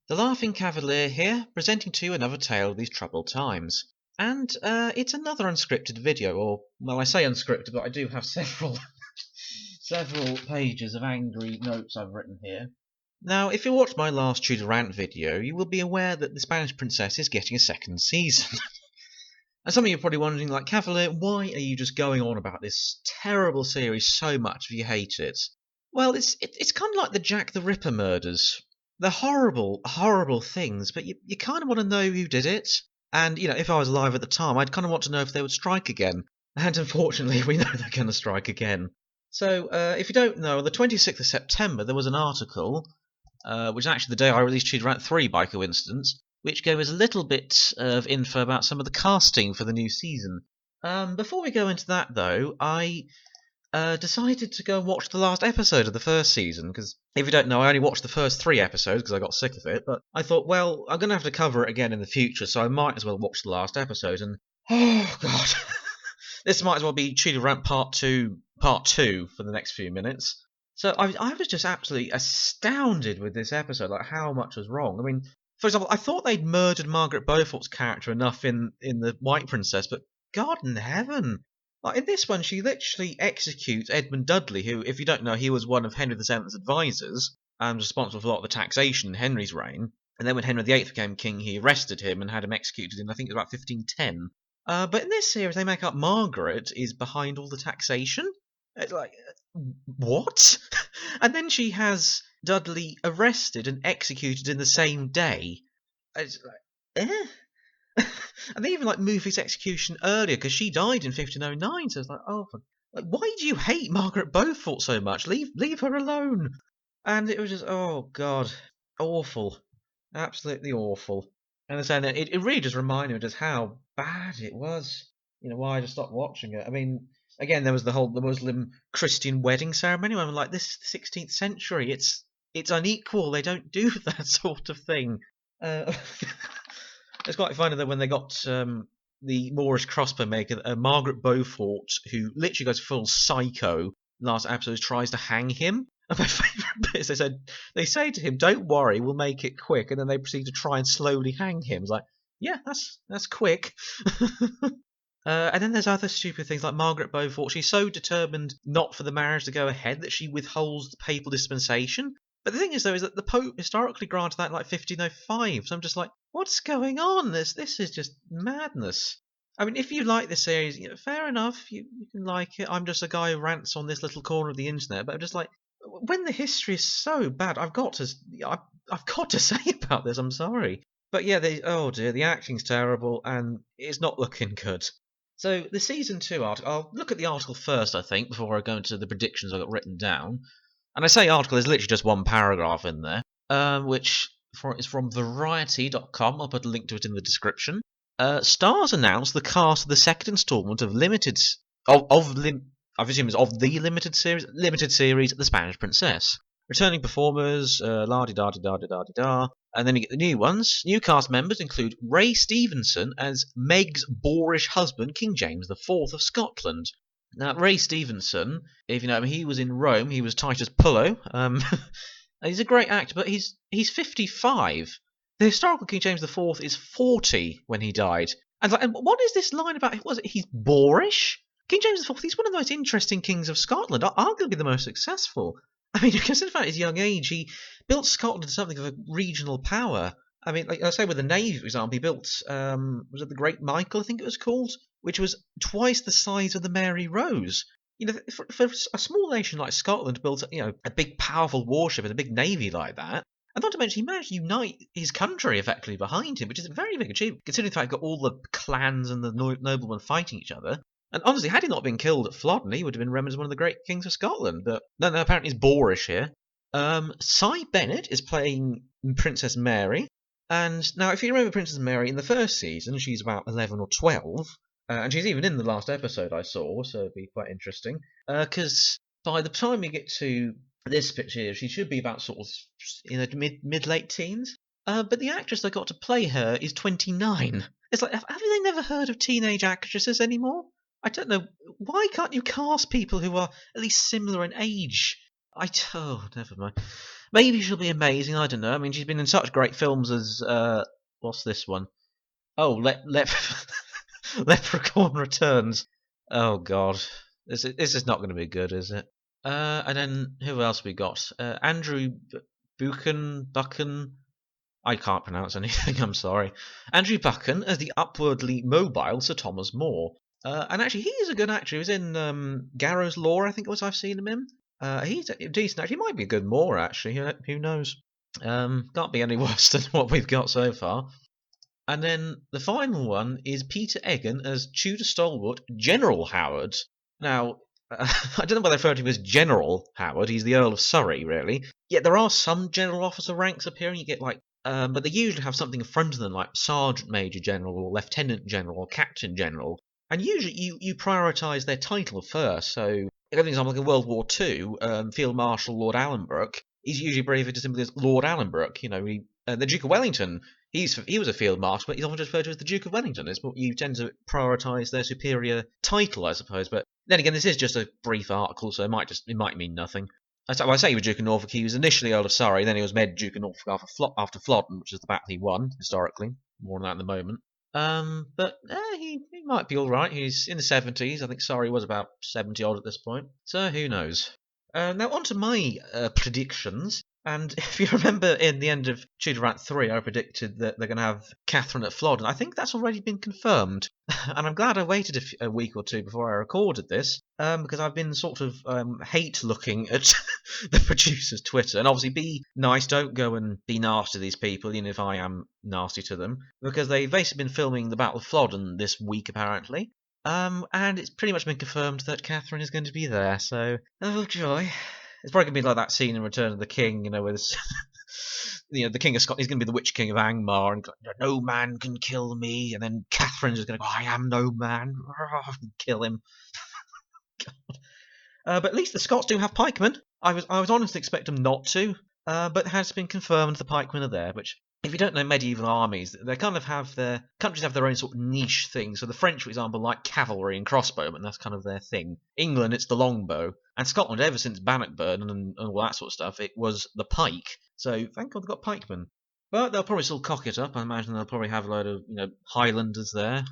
The Laughing Cavalier here, presenting to you another tale of these troubled times. And it's another unscripted video, or, well, I say unscripted, but I do have several several pages of angry notes I've written here. Now, if you watched my last Tudor Rant video, you will be aware that The Spanish Princess is getting a second season. And some of you are probably wondering, like, Cavalier, why are you just going on about this terrible series so much if you hate it? Well, it's kind of like the Jack the Ripper murders. They're horrible, horrible things, but you kind of want to know who did it. And, if I was alive at the time, I'd kind of want to know if they would strike again. And unfortunately, we know they're going to strike again. So, if you don't know, on the 26th of September, there was an article, which is actually the day I released Tudor Rant 3 by coincidence, which gave us a little bit of info about some of the casting for the new season. Before we go into that, though, I decided to go and watch the last episode of the first season, because if you don't know, I only watched the first 3 episodes because I got sick of it, but I thought, well, I'm going to have to cover it again in the future, so I might as well watch the last episode, and oh god, this might as well be Tudor Rant Part 2 for the next few minutes. So I was just absolutely astounded with this episode, like how much was wrong. I mean, for example, I thought they'd murdered Margaret Beaufort's character enough in The White Princess, but God in heaven. Like in this one, she literally executes Edmund Dudley, who, if you don't know, he was one of Henry VII's advisors and responsible for a lot of the taxation in Henry's reign. And then when Henry VIII became king, he arrested him and had him executed in, I think it was about 1510. But in this series, they make up Margaret is behind all the taxation. It's like, what? And then she has Dudley arrested and executed in the same day. It's like, and they even move his execution earlier because she died in 1509. So it's like, oh, why do you hate Margaret Beaufort so much? Leave her alone. And it was just, oh god, awful, absolutely awful. And then it really just reminded me just how bad it was. Why I just stopped watching it. I mean, again, there was the Muslim Christian wedding ceremony. I'm like, this is the 16th century. It's unequal. They don't do that sort of thing. It's quite funny that when they got the Moorish crossbow maker, Margaret Beaufort, who literally goes full psycho last episode, tries to hang him. And my favourite bit is they say to him, "Don't worry, we'll make it quick," and then they proceed to try and slowly hang him. It's like, yeah, that's quick. And then there's other stupid things like Margaret Beaufort. She's so determined not for the marriage to go ahead that she withholds the papal dispensation. But the thing is, though, is that the Pope historically granted that in 1505. So I'm just like, what's going on? This is just madness. I mean, if you like this series, fair enough. You can like it. I'm just a guy who rants on this little corner of the internet. But I'm just like, when the history is so bad, I've got to say about this. I'm sorry. But yeah, oh dear, the acting's terrible and it's not looking good. So the season 2 article, I'll look at the article first, I think, before I go into the predictions I've got written down. And I say article, there's literally just one paragraph in there, which is from Variety.com. I'll put a link to it in the description. Stars announced the cast of the second instalment of I presume it's of the limited series, The Spanish Princess. Returning performers, la-di-da-di-da-di-da-di-da. And then you get the new ones. New cast members include Ray Stevenson as Meg's boorish husband, King James IV of Scotland. Now, Ray Stevenson, if you know him, he was in Rome. He was Titus Pullo. He's a great actor, but he's 55. The historical King James IV is 40 when he died. And what is this line about? Was it he's boorish? King James IV, he's one of the most interesting kings of Scotland, arguably the most successful. I mean, considering at his young age, he built Scotland into something of a regional power. I mean, like I say, with the Navy, for example, he built, was it the Great Michael, I think it was called, which was twice the size of the Mary Rose. For a small nation like Scotland to build, a big, powerful warship and a big navy like that, and not to mention he managed to unite his country effectively behind him, which is a very big achievement, considering the fact he's got all the clans and the noblemen fighting each other. And honestly, had he not been killed at Flodden, he would have been remembered as one of the great kings of Scotland. But no, apparently he's boorish here. Cy Bennett is playing Princess Mary. And now, if you remember Princess Mary in the first season, she's about 11 or 12. And she's even in the last episode I saw, so it'd be quite interesting. Because by the time we get to this picture here, she should be about sort of mid-late teens. But the actress that got to play her is 29. It's like, have they never heard of teenage actresses anymore? I don't know. Why can't you cast people who are at least similar in age? Never mind. Maybe she'll be amazing. I don't know. I mean, she's been in such great films as what's this one? Oh, Leprechaun Returns. Oh God, this is not going to be good, is it? And then who else we got? Andrew Buchan. I can't pronounce anything. I'm sorry. Andrew Buchan as the upwardly mobile Sir Thomas More. And actually, he is a good actor. He was in Garrow's Law, I think it was. I've seen him in. He's decent. Actually, he might be a good More. Actually, who knows? Can't be any worse than what we've got so far. And then the final one is Peter Egan as Tudor stalwart General Howard. Now, I don't know why they refer to him as General Howard. He's the Earl of Surrey, really. Yet there are some general officer ranks appearing. You get like, but they usually have something in front of them, like Sergeant Major General or Lieutenant General or Captain General. And usually you prioritise their title first. So, if an example, like in World War II, Field Marshal Lord Allenbrook, he's usually abbreviated simply as Lord Allenbrook. The Duke of Wellington, he was a field marshal, but he's often referred to as the Duke of Wellington. It's what you tend to prioritise their superior title, I suppose. But then again, this is just a brief article, so it might mean nothing. I say he was Duke of Norfolk. He was initially Earl of Surrey, then he was made Duke of Norfolk after Flodden, which is the battle he won historically. More on that in the moment. But he might be all right. He's in the 70s. I think Surrey was about 70 odd at this point. So who knows? Now on to my predictions. And if you remember in the end of Tudor Rant 3, I predicted that they're going to have Catherine at Flodden. I think that's already been confirmed. And I'm glad I waited a week or two before I recorded this, because I've been sort of hate looking at the producer's Twitter. And obviously, be nice, don't go and be nasty to these people, even if I am nasty to them, because they've basically been filming the Battle of Flodden this week, apparently. And it's pretty much been confirmed that Catherine is going to be there, so oh joy. It's probably going to be like that scene in Return of the King, where the King of Scotland, he's going to be the Witch King of Angmar, and no man can kill me, and then Catherine's just going to go, I am no man, and kill him. But at least the Scots do have pikemen. I was honestly expecting them not to, but it has been confirmed the pikemen are there, which, if you don't know medieval armies, they kind of have countries have their own sort of niche things. So the French, for example, like cavalry and crossbowmen, that's kind of their thing. England, it's the longbow. And Scotland, ever since Bannockburn and all that sort of stuff, it was the pike. So thank God they've got pikemen. But they'll probably still cock it up. I imagine they'll probably have a load of Highlanders there.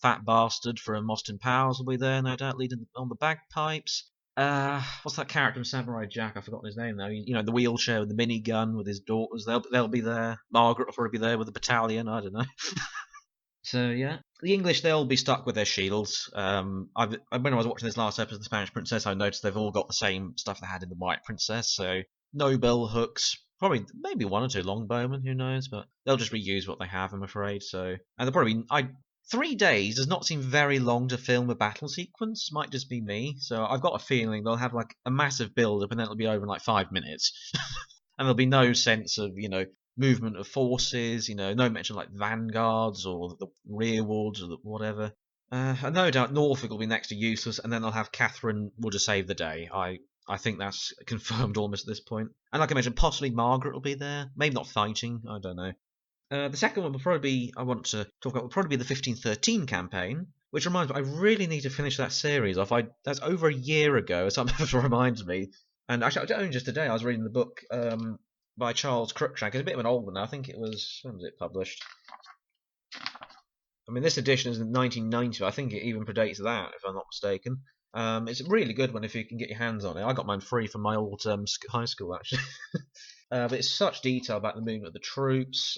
Fat Bastard from Austin Powers will be there, no doubt, leading on the bagpipes. What's that character in Samurai Jack? I've forgotten his name now. The wheelchair with the minigun with his daughters. They'll be there. Margaret will probably be there with the battalion. I don't know. So yeah, the English, they'll be stuck with their shields. When I was watching this last episode of the Spanish Princess, I noticed they've all got the same stuff they had in the White Princess. So no bell hooks. Probably maybe one or two longbowmen. Who knows? But they'll just reuse what they have, I'm afraid. So and they'll probably 3 days does not seem very long to film a battle sequence. Might just be me. So I've got a feeling they'll have like a massive build-up and then it'll be over in like 5 minutes. And there'll be no sense of, movement of forces, no mention like vanguards or the rearwards or whatever. And no doubt Norfolk will be next to useless, and then they'll have Catherine will just save the day. I think that's confirmed almost at this point. And like I mentioned, possibly Margaret will be there. Maybe not fighting, I don't know. The second one will probably be, I want to talk about, will probably be the 1513 campaign, which reminds me, I really need to finish that series off. That's over a year ago, something reminds me. And actually, only just today, I was reading the book by Charles Cruikshank. It's a bit of an old one now. I think it was, when was it published? I mean, this edition is in 1990. I think it even predates that, if I'm not mistaken. It's a really good one if you can get your hands on it. I got mine free from my old high school, actually. But it's such detail about the movement of the troops,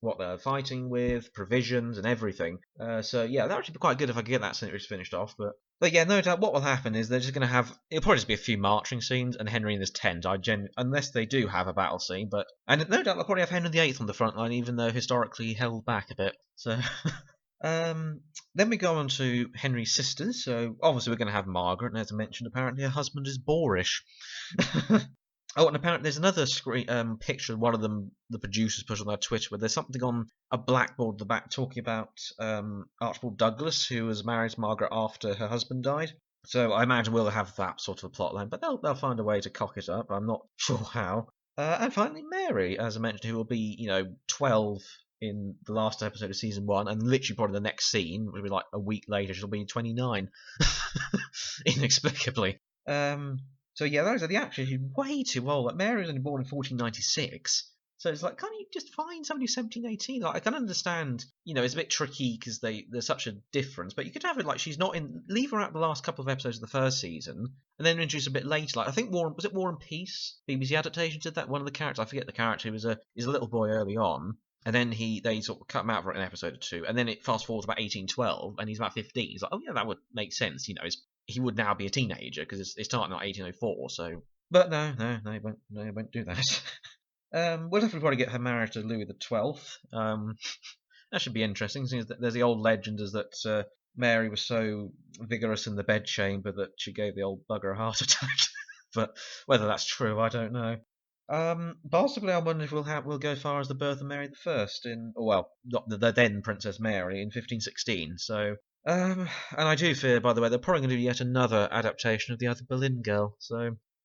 what they're fighting with, provisions, and everything. So yeah, that would actually be quite good if I could get that series finished off. But yeah, no doubt what will happen is they're just going to have, it'll probably just be a few marching scenes and Henry in his tent, unless they do have a battle scene. And no doubt they'll probably have Henry VIII on the front line, even though historically held back a bit. So then we go on to Henry's sisters. So obviously we're going to have Margaret, and as I mentioned, apparently her husband is boorish. Oh, and apparently there's another picture, one of them, the producers put on their Twitter, where there's something on a blackboard at the back talking about Archibald Douglas, who was married to Margaret after her husband died. So I imagine we'll have that sort of a plot line, but they'll find a way to cock it up. I'm not sure how. And finally, Mary, as I mentioned, who will be, 12 in the last episode of season 1, and literally probably the next scene will be like a week later, she'll be 29. Inexplicably. So yeah, those are the actors who are way too old. Like Mary was only born in 1496. So it's like, can't you just find somebody who's 17, 18? Like, I can understand, it's a bit tricky because there's such a difference. But you could have it like she's not in. Leave her out the last couple of episodes of the first season, and then introduce a bit later. Like I think War and Peace? BBC adaptation did that. One of the characters, I forget the character, he's a little boy early on, and then they sort of cut him out for an episode or two, and then it fast forwards about 1812, and he's about 15. He's like, oh yeah, that would make sense. He would now be a teenager because it's starting at 1804. So, but no, they won't do that. We'll definitely probably get her married to Louis XII. That should be interesting. Since there's the old legend is that Mary was so vigorous in the bedchamber that she gave the old bugger a heart attack. But whether that's true, I don't know. Possibly, I wonder if we'll go as far as the birth of Mary I not the then Princess Mary in 1516. So, and I do fear, by the way, they're probably going to do yet another adaptation of the other Boleyn Girl.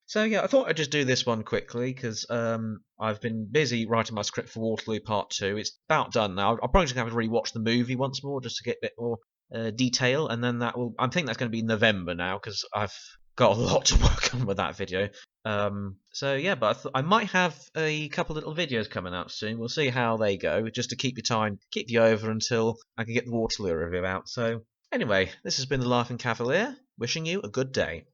So yeah, I thought I'd just do this one quickly because I've been busy writing my script for Waterloo Part 2. It's about done now. I'm probably just going to have to rewatch the movie once more just to get a bit more detail, and then I think that's going to be November now because I've got a lot to work on with that video. So yeah, but I might have a couple little videos coming out soon. We'll see how they go, just to keep you over until I can get the Waterloo review out. So anyway, this has been the Laughing Cavalier, wishing you a good day.